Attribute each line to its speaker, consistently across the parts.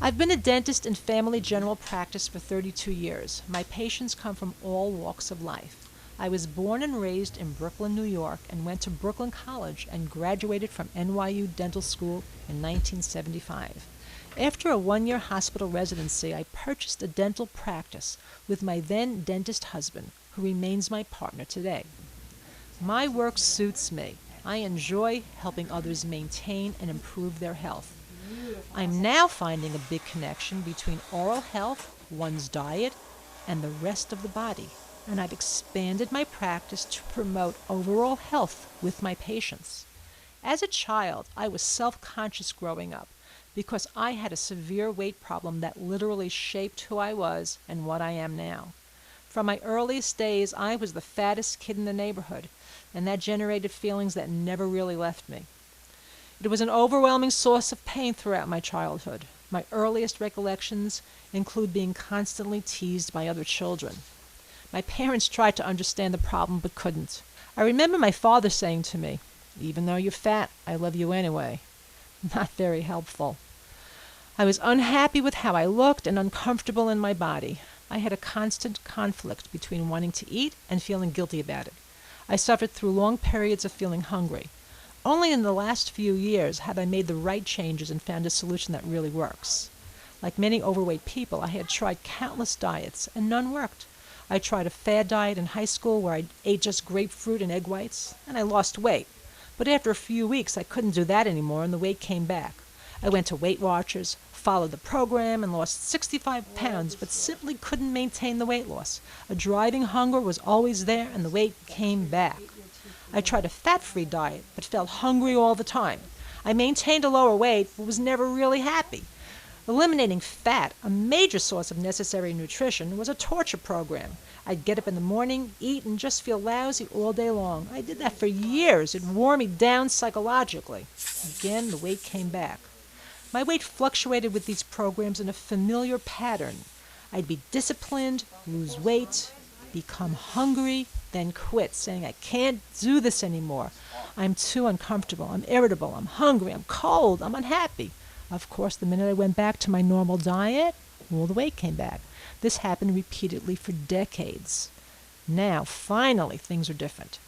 Speaker 1: I've been a dentist in family general practice for 32 years. My patients come from all walks of life. I was born and raised in Brooklyn, New York, and went to Brooklyn College and graduated from NYU Dental School in 1975. After a one-year hospital residency, I purchased a dental practice with my then dentist husband, who remains my partner today. My work suits me. I enjoy helping others maintain and improve their health. I'm now finding a big connection between oral health, one's diet, and the rest of the body, and I've expanded my practice to promote overall health with my patients. As a child, I was self-conscious growing up because I had a severe weight problem that literally shaped who I was and what I am now. From my earliest days, I was the fattest kid in the neighborhood, and that generated feelings that never really left me. It was an overwhelming source of pain throughout my childhood. My earliest recollections include being constantly teased by other children. My parents tried to understand the problem but couldn't. I remember my father saying to me, "Even though you're fat, I love you anyway." Not very helpful. I was unhappy with how I looked and uncomfortable in my body. I had a constant conflict between wanting to eat and feeling guilty about it. I suffered through long periods of feeling hungry. Only in the last few years have I made the right changes and found a solution that really works. Like many overweight people, I had tried countless diets, and none worked. I tried a fad diet in high school where I ate just grapefruit and egg whites, and I lost weight. But after a few weeks, I couldn't do that anymore, and the weight came back. I went to Weight Watchers, followed the program, and lost 65 pounds, but simply couldn't maintain the weight loss. A driving hunger was always there, and the weight came back. I tried a fat-free diet, but felt hungry all the time. I maintained a lower weight, but was never really happy. Eliminating fat, a major source of necessary nutrition, was a torture program. I'd get up in the morning, eat, and just feel lousy all day long. I did that for years. It wore me down psychologically. Again, the weight came back. My weight fluctuated with these programs in a familiar pattern. I'd be disciplined, lose weight, become hungry, then quit, saying, "I can't do this anymore. I'm too uncomfortable. I'm irritable. I'm hungry. I'm cold. I'm unhappy." Of course, the minute I went back to my normal diet, all the weight came back. This happened repeatedly for decades. Now, finally, things are different.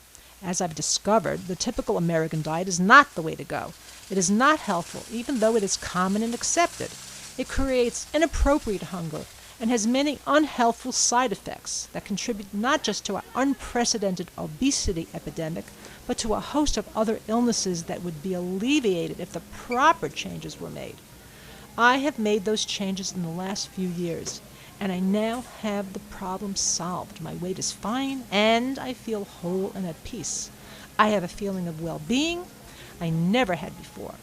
Speaker 1: As I've discovered, the typical American diet is not the way to go. It is not healthful, even though it is common and accepted. It creates inappropriate hunger and has many unhealthful side effects that contribute not just to our unprecedented obesity epidemic, but to a host of other illnesses that would be alleviated if the proper changes were made. I have made those changes in the last few years, and I now have the problem solved. My weight is fine, and I feel whole and at peace. I have a feeling of well-being I never had before.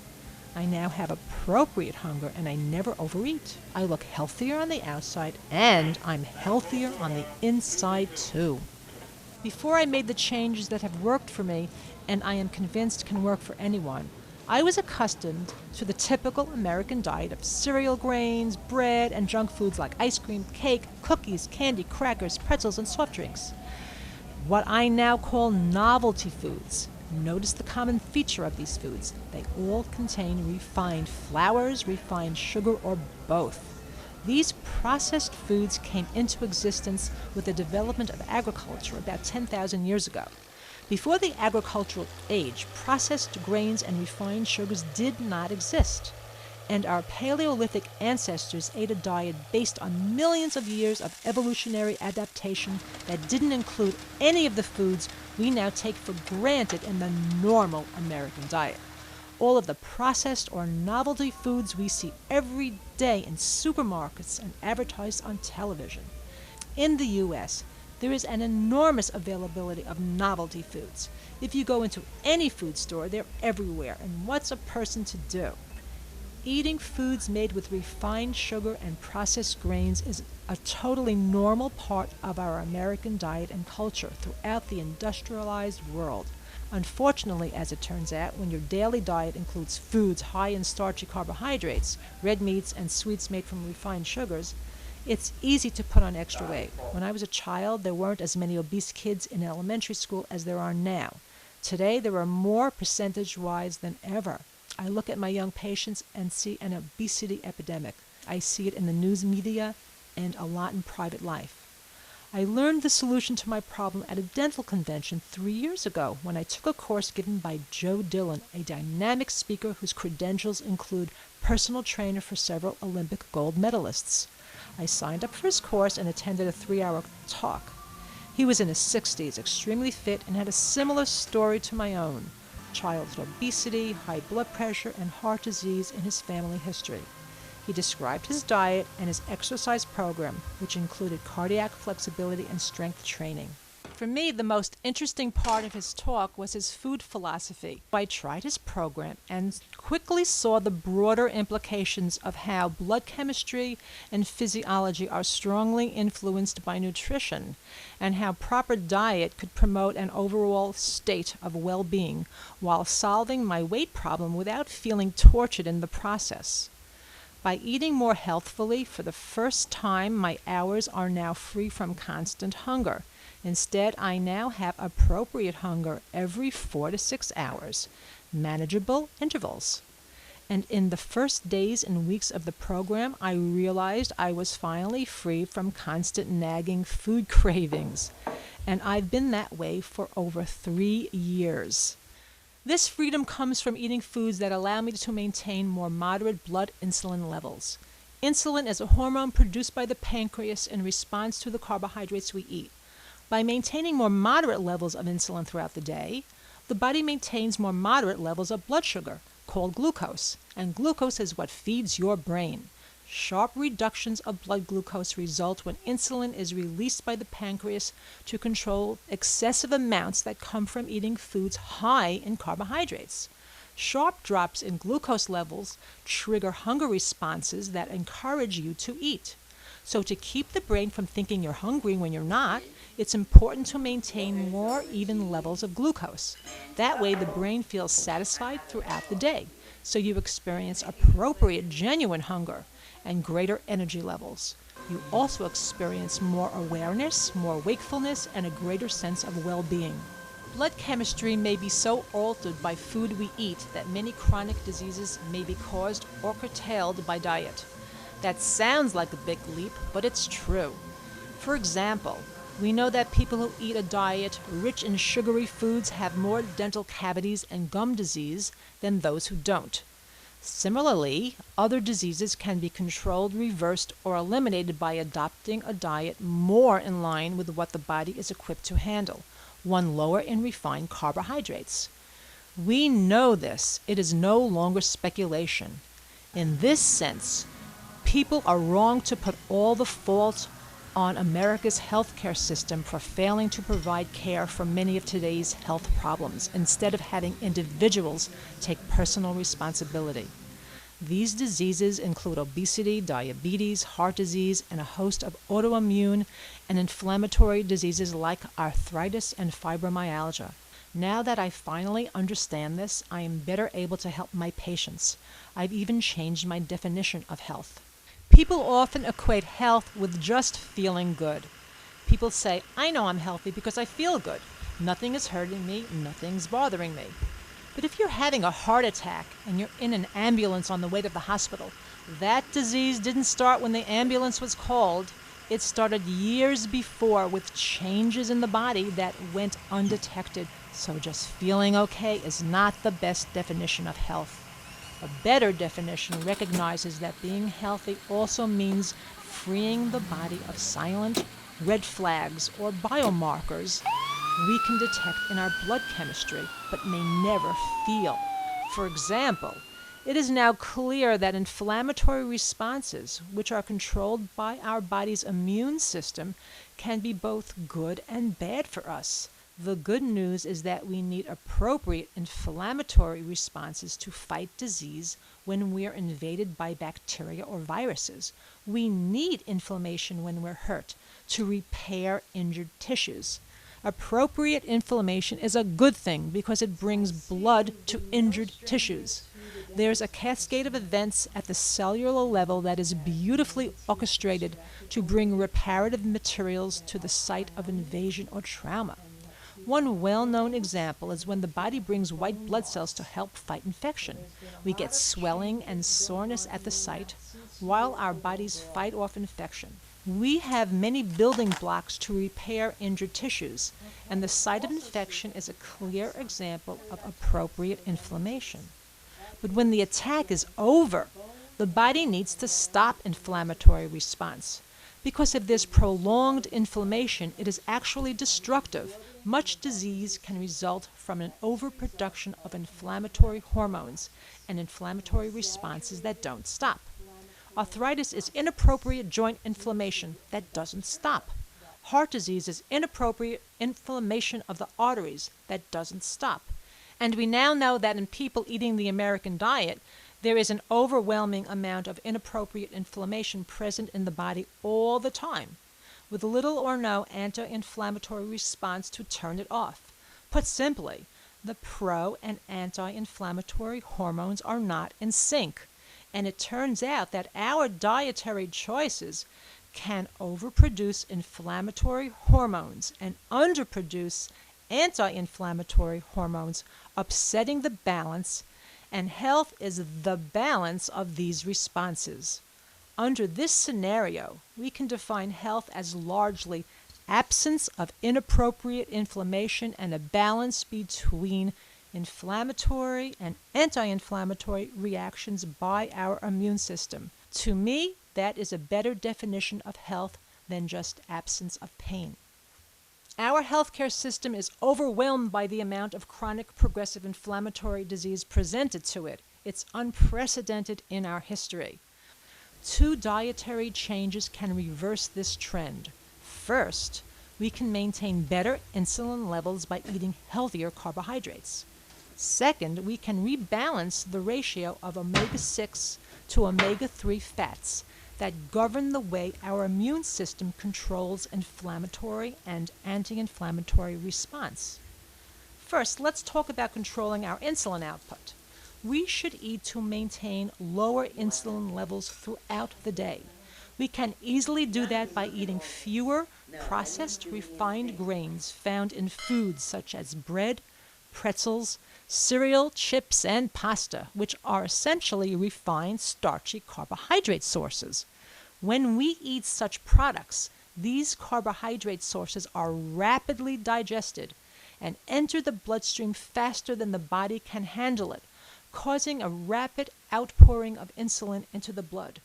Speaker 1: I now have appropriate hunger, and I never overeat. I look healthier on the outside, and I'm healthier on the inside, too. Before I made the changes that have worked for me, and I am convinced can work for anyone, I was accustomed to the typical American diet of cereal grains, bread, and junk foods like ice cream, cake, cookies, candy, crackers, pretzels, and soft drinks. What I now call novelty foods. Notice the common feature of these foods. They all contain refined flours, refined sugar, or both. These processed foods came into existence with the development of agriculture about 10,000 years ago. Before the agricultural age, processed grains and refined sugars did not exist, and our Paleolithic ancestors ate a diet based on millions of years of evolutionary adaptation that didn't include any of the foods we now take for granted in the normal American diet. All of the processed or novelty foods we see every day in supermarkets and advertised on television. In the U.S., there is an enormous availability of novelty foods. If you go into any food store, they're everywhere. And what's a person to do? Eating foods made with refined sugar and processed grains is a totally normal part of our American diet and culture throughout the industrialized world. Unfortunately, as it turns out, when your daily diet includes foods high in starchy carbohydrates, red meats, and sweets made from refined sugars, it's easy to put on extra weight. When I was a child, there weren't as many obese kids in elementary school as there are now. Today, there are more percentage-wise than ever. I look at my young patients and see an obesity epidemic. I see it in the news media and a lot in private life. I learned the solution to my problem at a dental convention 3 years ago when I took a course given by Joe Dillon, a dynamic speaker whose credentials include personal trainer for several Olympic gold medalists. I signed up for his course and attended a 3-hour talk. He was in his 60s, extremely fit, and had a similar story to my own: childhood obesity, high blood pressure, and heart disease in his family history. He described his diet and his exercise program, which included cardiac flexibility and strength training. For me, the most interesting part of his talk was his food philosophy. I tried his program and quickly saw the broader implications of how blood chemistry and physiology are strongly influenced by nutrition, and how proper diet could promote an overall state of well-being while solving my weight problem without feeling tortured in the process. By eating more healthfully, for the first time, my hours are now free from constant hunger. Instead, I now have appropriate hunger every 4 to 6 hours, manageable intervals. And in the first days and weeks of the program, I realized I was finally free from constant nagging food cravings. And I've been that way for over 3 years. This freedom comes from eating foods that allow me to maintain more moderate blood insulin levels. Insulin is a hormone produced by the pancreas in response to the carbohydrates we eat. By maintaining more moderate levels of insulin throughout the day, the body maintains more moderate levels of blood sugar, called glucose, and glucose is what feeds your brain. Sharp reductions of blood glucose result when insulin is released by the pancreas to control excessive amounts that come from eating foods high in carbohydrates. Sharp drops in glucose levels trigger hunger responses that encourage you to eat. So to keep the brain from thinking you're hungry when you're not, it's important to maintain more even levels of glucose. That way the brain feels satisfied throughout the day, so you experience appropriate, genuine hunger and greater energy levels. You also experience more awareness, more wakefulness, and a greater sense of well-being. Blood chemistry may be so altered by food we eat that many chronic diseases may be caused or curtailed by diet. That sounds like a big leap, but it's true. For example, we know that people who eat a diet rich in sugary foods have more dental cavities and gum disease than those who don't. Similarly, other diseases can be controlled, reversed, or eliminated by adopting a diet more in line with what the body is equipped to handle, one lower in refined carbohydrates. We know this. It is no longer speculation. In this sense, people are wrong to put all the fault on America's healthcare system for failing to provide care for many of today's health problems, instead of having individuals take personal responsibility. These diseases include obesity, diabetes, heart disease, and a host of autoimmune and inflammatory diseases like arthritis and fibromyalgia. Now that I finally understand this, I am better able to help my patients. I've even changed my definition of health. People often equate health with just feeling good. People say, I know I'm healthy because I feel good. Nothing is hurting me, nothing's bothering me. But if you're having a heart attack and you're in an ambulance on the way to the hospital, that disease didn't start when the ambulance was called. It started years before with changes in the body that went undetected. So just feeling okay is not the best definition of health. A better definition recognizes that being healthy also means freeing the body of silent red flags or biomarkers we can detect in our blood chemistry but may never feel. For example, it is now clear that inflammatory responses, which are controlled by our body's immune system, can be both good and bad for us. The good news is that we need appropriate inflammatory responses to fight disease when we're invaded by bacteria or viruses. We need inflammation when we're hurt to repair injured tissues. Appropriate inflammation is a good thing because it brings blood to injured tissues. There's a cascade of events at the cellular level that is beautifully orchestrated to bring reparative materials to the site of invasion or trauma. One well-known example is when the body brings white blood cells to help fight infection. We get swelling and soreness at the site, while our bodies fight off infection. We have many building blocks to repair injured tissues, and the site of infection is a clear example of appropriate inflammation. But when the attack is over, the body needs to stop inflammatory response, because if there's prolonged inflammation, it is actually destructive. Much disease can result from an overproduction of inflammatory hormones and inflammatory responses that don't stop. Arthritis is inappropriate joint inflammation that doesn't stop. Heart disease is inappropriate inflammation of the arteries that doesn't stop. And we now know that in people eating the American diet, there is an overwhelming amount of inappropriate inflammation present in the body all the time, with little or no anti-inflammatory response to turn it off. Put simply, the pro- and anti-inflammatory hormones are not in sync. And it turns out that our dietary choices can overproduce inflammatory hormones and underproduce anti-inflammatory hormones, upsetting the balance, and health is the balance of these responses. Under this scenario, we can define health as largely absence of inappropriate inflammation and a balance between inflammatory and anti-inflammatory reactions by our immune system. To me, that is a better definition of health than just absence of pain. Our healthcare system is overwhelmed by the amount of chronic progressive inflammatory disease presented to it. It's unprecedented in our history. 2 dietary changes can reverse this trend. First, we can maintain better insulin levels by eating healthier carbohydrates. Second, we can rebalance the ratio of omega-6 to omega-3 fats that govern the way our immune system controls inflammatory and anti-inflammatory response. First, let's talk about controlling our insulin output. We should eat to maintain lower insulin levels throughout the day. We can easily do that by eating fewer processed refined grains found in foods such as bread, pretzels, cereal, chips, and pasta, which are essentially refined starchy carbohydrate sources. When we eat such products, these carbohydrate sources are rapidly digested and enter the bloodstream faster than the body can handle it, causing a rapid outpouring of insulin into the blood.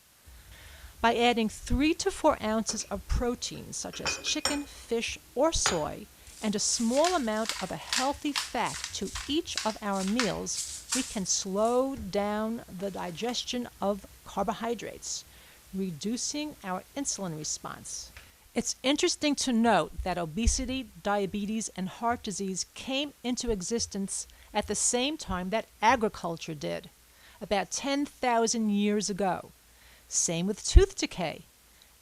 Speaker 1: By adding 3 to 4 ounces of protein, such as chicken, fish, or soy, and a small amount of a healthy fat to each of our meals, we can slow down the digestion of carbohydrates, reducing our insulin response. It's interesting to note that obesity, diabetes, and heart disease came into existence at the same time that agriculture did, about 10,000 years ago. Same with tooth decay.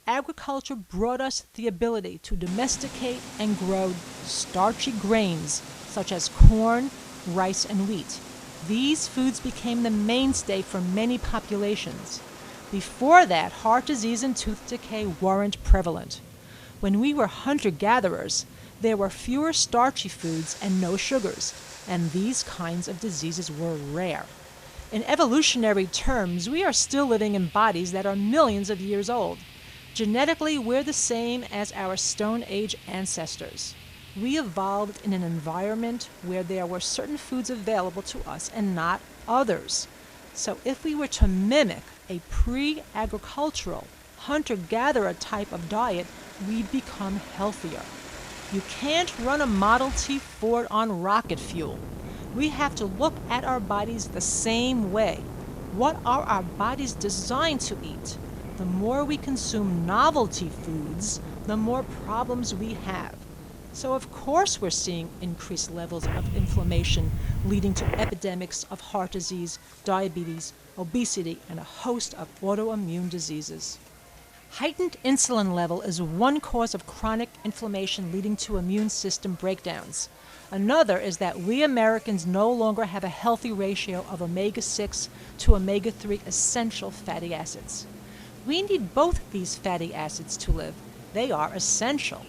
Speaker 1: Agriculture brought us the ability to domesticate and grow starchy grains such as corn, rice, and wheat. These foods became the mainstay for many populations. Before that, heart disease and tooth decay weren't prevalent. When we were hunter-gatherers, there were fewer starchy foods and no sugars, and these kinds of diseases were rare. In evolutionary terms, we are still living in bodies that are millions of years old. Genetically, we're the same as our Stone Age ancestors. We evolved in an environment where there were certain foods available to us and not others. So if we were to mimic a pre-agricultural, hunter-gatherer type of diet, we'd become healthier. You can't run a Model T Ford on rocket fuel. We have to look at our bodies the same way. What are our bodies designed to eat? The more we consume novelty foods, the more problems we have. So of course we're seeing increased levels of inflammation leading to epidemics of heart disease, diabetes, obesity, and a host of autoimmune diseases. Heightened insulin level is one cause of chronic inflammation leading to immune system breakdowns. Another is that we Americans no longer have a healthy ratio of omega-6 to omega-3 essential fatty acids. We need both these fatty acids to live. They are essential.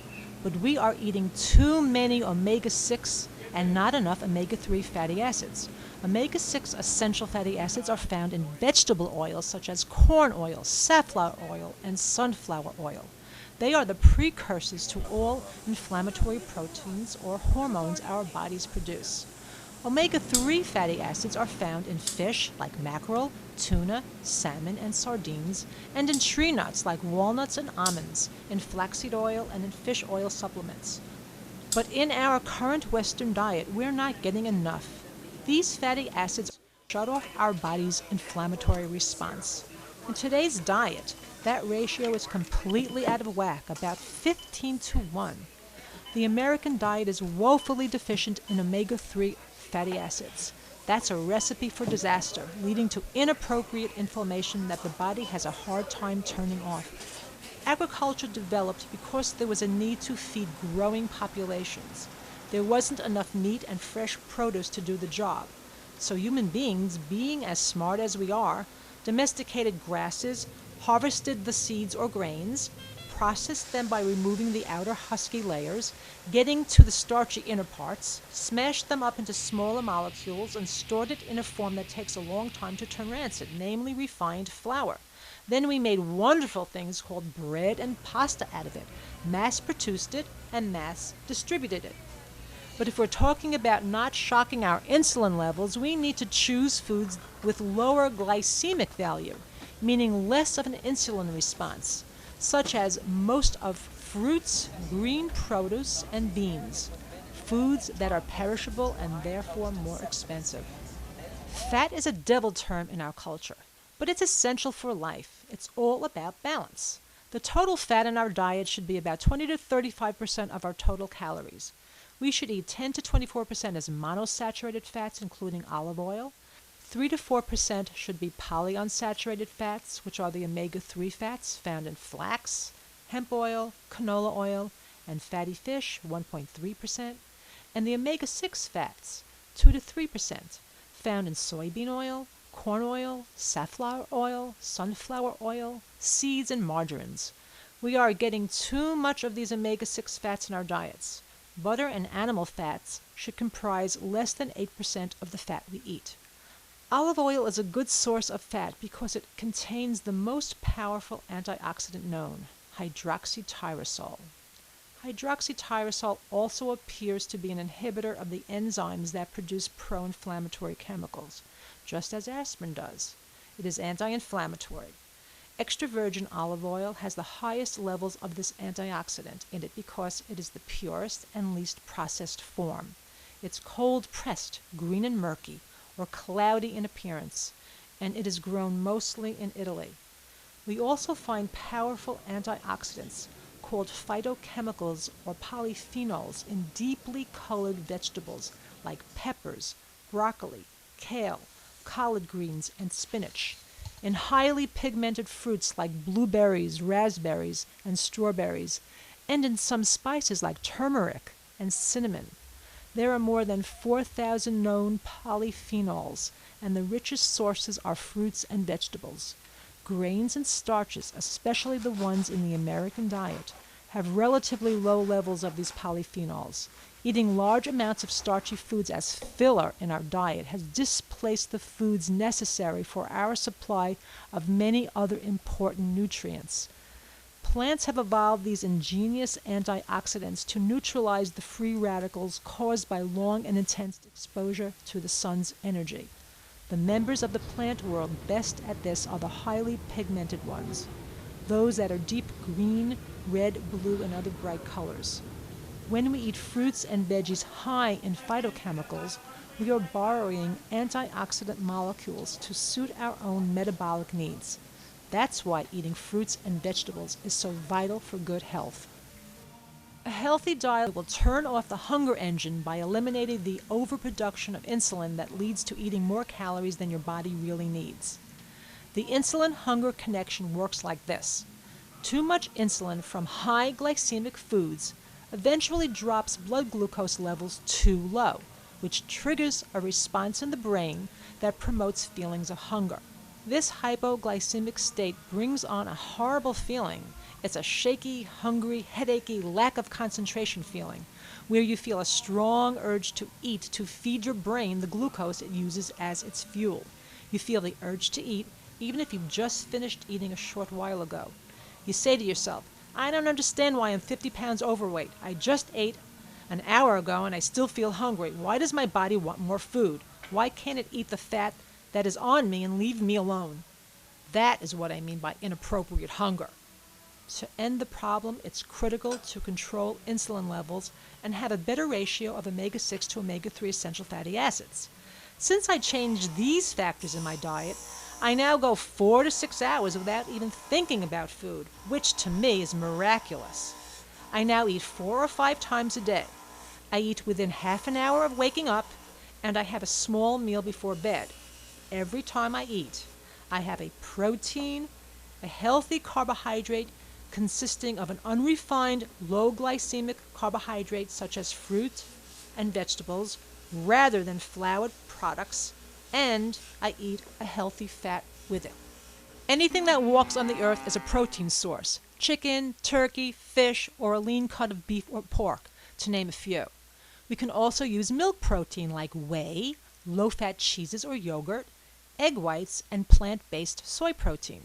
Speaker 1: But we are eating too many omega-6 and not enough omega-3 fatty acids. Omega-6 essential fatty acids are found in vegetable oils such as corn oil, safflower oil, and sunflower oil. They are the precursors to all inflammatory proteins or hormones our bodies produce. Omega-3 fatty acids are found in fish like mackerel, tuna, salmon, and sardines, and in tree nuts like walnuts and almonds, in flaxseed oil, and in fish oil supplements. But in our current Western diet, we're not getting enough. These fatty acids shut off our body's inflammatory response. In today's diet, that ratio is completely out of whack, about 15 to 1. The American diet is woefully deficient in omega-3 fatty acids. That's a recipe for disaster, leading to inappropriate inflammation that the body has a hard time turning off. Agriculture developed because there was a need to feed growing populations. There wasn't enough meat and fresh produce to do the job. So human beings, being as smart as we are, domesticated grasses, harvested the seeds or grains, processed them by removing the outer husky layers, getting to the starchy inner parts, smashed them up into smaller molecules, and stored it in a form that takes a long time to turn rancid, namely refined flour. Then we made wonderful things called bread and pasta out of it, mass-produced it, and mass-distributed it. But if we're talking about not shocking our insulin levels, we need to choose foods with lower glycemic value, meaning less of an insulin response, such as most of fruits, green produce, and beans, foods that are perishable and therefore more expensive. Fat is a devil term in our culture, but it's essential for life. It's all about balance. The total fat in our diet should be about 20 to 35% of our total calories. We should eat 10 to 24% as monosaturated fats, including olive oil. 3 to 4% should be polyunsaturated fats, which are the omega-3 fats found in flax, hemp oil, canola oil, and fatty fish, 1.3%, and the omega-6 fats, 2 to 3%, found in soybean oil, corn oil, safflower oil, sunflower oil, seeds, and margarines. We are getting too much of these omega-6 fats in our diets. Butter and animal fats should comprise less than 8% of the fat we eat. Olive oil is a good source of fat because it contains the most powerful antioxidant known, hydroxytyrosol. Hydroxytyrosol also appears to be an inhibitor of the enzymes that produce pro-inflammatory chemicals, just as aspirin does. It is anti-inflammatory. Extra virgin olive oil has the highest levels of this antioxidant in it because it is the purest and least processed form. It's cold-pressed, green and murky, or cloudy in appearance, and it is grown mostly in Italy. We also find powerful antioxidants called phytochemicals or polyphenols in deeply colored vegetables like peppers, broccoli, kale, collard greens, and spinach, in highly pigmented fruits like blueberries, raspberries, and strawberries, and in some spices like turmeric and cinnamon. There are more than 4,000 known polyphenols, and the richest sources are fruits and vegetables. Grains and starches, especially the ones in the American diet, have relatively low levels of these polyphenols. Eating large amounts of starchy foods as filler in our diet has displaced the foods necessary for our supply of many other important nutrients. Plants have evolved these ingenious antioxidants to neutralize the free radicals caused by long and intense exposure to the sun's energy. The members of the plant world best at this are the highly pigmented ones, those that are deep green, red, blue, and other bright colors. When we eat fruits and veggies high in phytochemicals, we are borrowing antioxidant molecules to suit our own metabolic needs. That's why eating fruits and vegetables is so vital for good health. A healthy diet will turn off the hunger engine by eliminating the overproduction of insulin that leads to eating more calories than your body really needs. The insulin-hunger connection works like this. Too much insulin from high glycemic foods eventually drops blood glucose levels too low, which triggers a response in the brain that promotes feelings of hunger. This hypoglycemic state brings on a horrible feeling. It's a shaky, hungry, headachy, lack of concentration feeling, where you feel a strong urge to eat to feed your brain the glucose it uses as its fuel. You feel the urge to eat even if you've just finished eating a short while ago. You say to yourself, I don't understand why I'm 50 pounds overweight. I just ate an hour ago and I still feel hungry. Why does my body want more food? Why can't it eat the fat that is on me and leave me alone? That is what I mean by inappropriate hunger. To end the problem, it's critical to control insulin levels and have a better ratio of omega-6 to omega-3 essential fatty acids. Since I changed these factors in my diet, I now go 4 to 6 hours without even thinking about food, which to me is miraculous. I now eat 4 or 5 times a day. I eat within half an hour of waking up, and I have a small meal before bed. Every time I eat, I have a protein, a healthy carbohydrate consisting of an unrefined, low glycemic carbohydrate such as fruit and vegetables, rather than floured products, and I eat a healthy fat with it. Anything that walks on the earth is a protein source: chicken, turkey, fish, or a lean cut of beef or pork, to name a few. We can also use milk protein like whey, low-fat cheeses or yogurt, egg whites, and plant-based soy protein.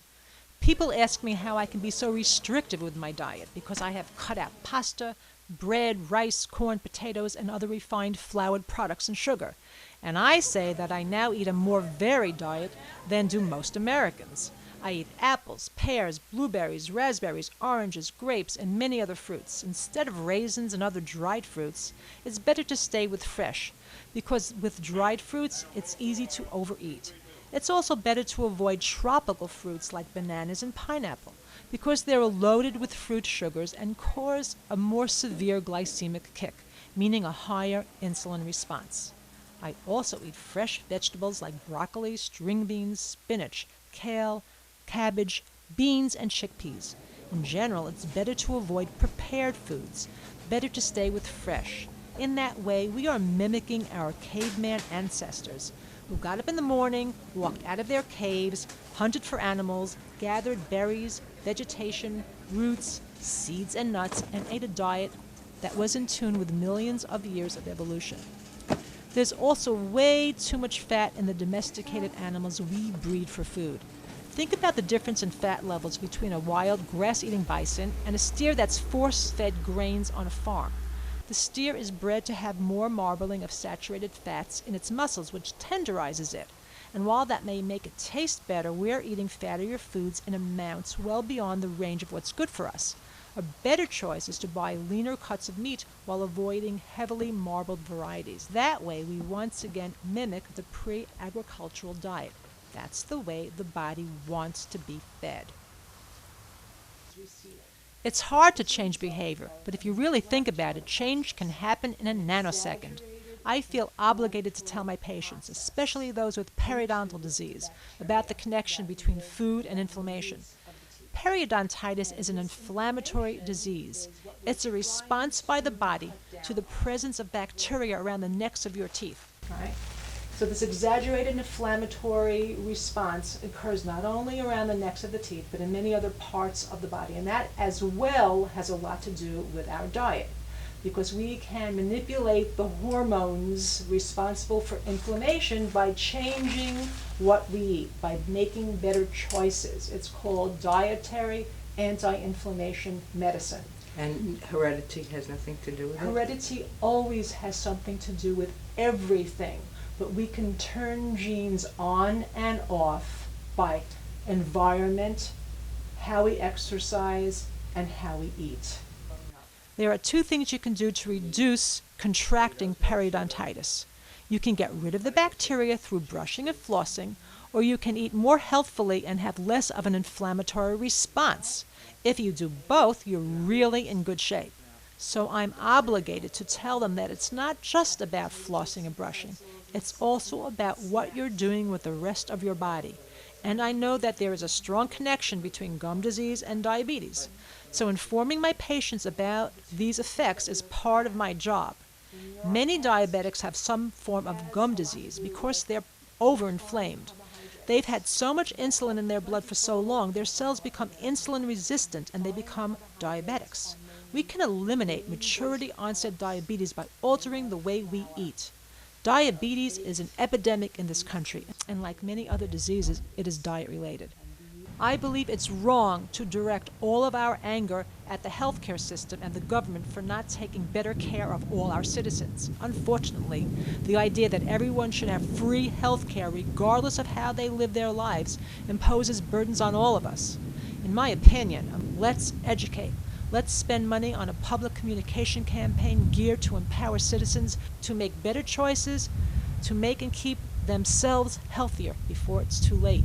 Speaker 1: People ask me how I can be so restrictive with my diet because I have cut out pasta, bread, rice, corn, potatoes, and other refined floured products and sugar. And I say that I now eat a more varied diet than do most Americans. I eat apples, pears, blueberries, raspberries, oranges, grapes, and many other fruits. Instead of raisins and other dried fruits, it's better to stay with fresh, because with dried fruits, it's easy to overeat. It's also better to avoid tropical fruits like bananas and pineapple, because they're loaded with fruit sugars and cause a more severe glycemic kick, meaning a higher insulin response. I also eat fresh vegetables like broccoli, string beans, spinach, kale, cabbage, beans, and chickpeas. In general, it's better to avoid prepared foods, better to stay with fresh. In that way, we are mimicking our caveman ancestors, who got up in the morning, walked out of their caves, hunted for animals, gathered berries, vegetation, roots, seeds, and nuts, and ate a diet that was in tune with millions of years of evolution. There's also way too much fat in the domesticated animals we breed for food. Think about the difference in fat levels between a wild grass-eating bison and a steer that's force-fed grains on a farm. The steer is bred to have more marbling of saturated fats in its muscles, which tenderizes it. And while that may make it taste better, we're eating fattier foods in amounts well beyond the range of what's good for us. A better choice is to buy leaner cuts of meat while avoiding heavily marbled varieties. That way, we once again mimic the pre-agricultural diet. That's the way the body wants to be fed. It's hard to change behavior, but if you really think about it, change can happen in a nanosecond. I feel obligated to tell my patients, especially those with periodontal disease, about the connection between food and inflammation. Periodontitis is an inflammatory disease. It's a response by the body to the presence of bacteria around the necks of your teeth. Right? So this exaggerated inflammatory response occurs not only around the necks of the teeth, but in many other parts of the body. And that as well has a lot to do with our diet, because we can manipulate the hormones responsible for inflammation by changing what we eat, by making better choices. It's called dietary anti-inflammation medicine.
Speaker 2: And heredity has nothing to do with it?
Speaker 1: Heredity always has something to do with everything. But we can turn genes on and off by environment, how we exercise, and how we eat. There are 2 things you can do to reduce contracting periodontitis. You can get rid of the bacteria through brushing and flossing, or you can eat more healthfully and have less of an inflammatory response. If you do both, you're really in good shape. So I'm obligated to tell them that it's not just about flossing and brushing. It's also about what you're doing with the rest of your body. And I know that there is a strong connection between gum disease and diabetes. So informing my patients about these effects is part of my job. Many diabetics have some form of gum disease because they're overinflamed. They've had so much insulin in their blood for so long, their cells become insulin resistant and they become diabetics. We can eliminate maturity-onset diabetes by altering the way we eat. Diabetes is an epidemic in this country, and like many other diseases, it is diet-related. I believe it's wrong to direct all of our anger at the healthcare system and the government for not taking better care of all our citizens. Unfortunately, the idea that everyone should have free healthcare regardless of how they live their lives imposes burdens on all of us. In my opinion, let's educate. Let's spend money on a public communication campaign geared to empower citizens to make better choices, to make and keep themselves healthier before it's too late.